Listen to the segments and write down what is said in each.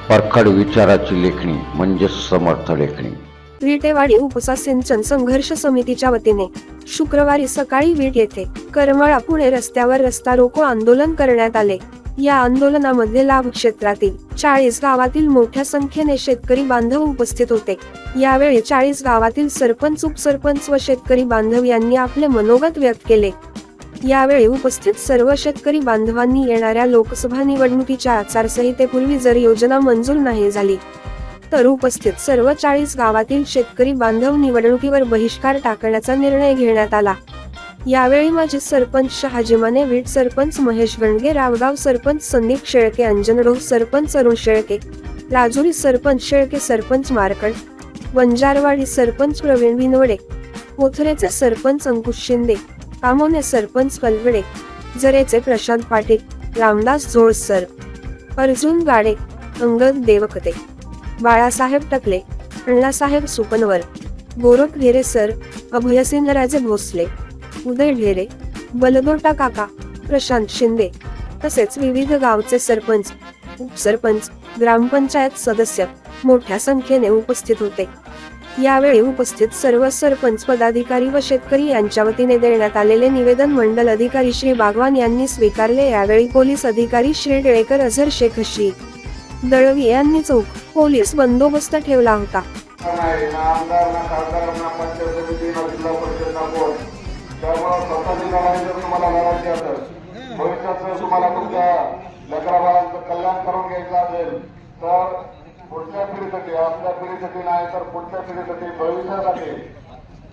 परखड विचाराची लेखणी म्हणजे समर्थ लेखणी। विटेवाडी उपसा सिंचन संघर्ष समितीच्या वतीने शुक्रवारी सकाळी विट येथे करमळा पुणे रस्त्यावर रस्ता रोको आंदोलन करण्यात आले। या आंदोलनामध्ये लाभ क्षेत्रातील 40 गावातील मोठ्या संख्येने शेतकरी बांधव उपस्थित होते। यावेळी 40 गावातील सरपंच, उपसरपंच व शेतकरी बांधव यांनी आपले मनोगत व्यक्त केले। यावेळी उपस्थित सर्व शेतकरी बांधवांनी येणाऱ्या लोकसभा निवडणुकीच्या आचारसंहितेपूर्वी जर योजना मंजूर नाही झाली तर उपस्थित सर्व 40 गावातील शेतकरी बांधव निवडणुकीवर बहिष्कार टाकण्याचा निर्णय घेण्यात आला। यावेळी माजी सरपंच शहाजी माने, वीट सरपंच महेश गणगे, रावगाव सरपंच संदीप शेळके, अंजनडोह सरपंच अरुण शेळके, राजुरी सरपंच शेळके, सरपंच मारकड, वंजारवाडी सरपंच प्रवीण विनवडे, पोथरेचे सरपंच अंकुश शिंदे, कामोने सरपंच कलवडे, जरेचे प्रशांत पाटील, रामदास झोळसर, अर्जुन गाडे, अंगद देवकते, बाळासाहेब टकले, अण्णासाहेब सुपनवर, गोरख घेरे सर, अभयसिंहराजे भोसले, उदय ढेरे, बलदोटा काका, प्रशांत शिंदे तसेच विविध गावचे सरपंच, उपसरपंच, ग्रामपंचायत सदस्य मोठ्या संख्येने उपस्थित होते। यावेळी उपस्थित सर्व सरपंच, पदाधिकारी व शेतकरी यांच्या वतीने देण्यात आलेले निवेदन मंडल अधिकारी श्री बागवान यांनी स्वीकारले। यावेळी पोलीस अधिकारी श्री टिळेकर, अझर शेख, श्री दळवी यांनी चोख पोलीस बंदोबस्त ठेवला होता। पुढच्या पिढीसाठी, आपल्या पिढीसाठी नाही तर पुढच्या पिढीसाठी, भविष्यासाठी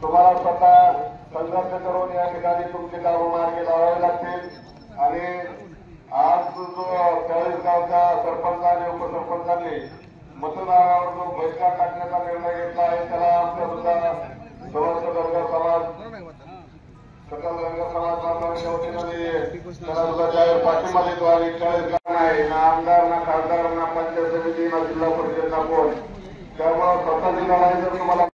तुम्हाला स्वतः संघर्ष करून या ठिकाणी तुमचे काम मार्गी लावावे लागतील। आणि आज जो 40 गावच्या सरपंचाने, उपसरपंचांनी मतदारावर जो बहिष्कार टाकण्याचा निर्णय घेतला आहे त्याला आमच्या सुद्धा समस्त धनगर समाज, सकल धनगर समाज बांधवांच्या वतीने त्याला सुद्धा जाहीर पाठिंबा देतो। आणि 40 गाव नाही ना आमदार, ना खासदार, ना पंचायत समिती, ना जिल्हा परिषद, ना कोण, त्यामुळे स्वतः जिल्हा तुम्हाला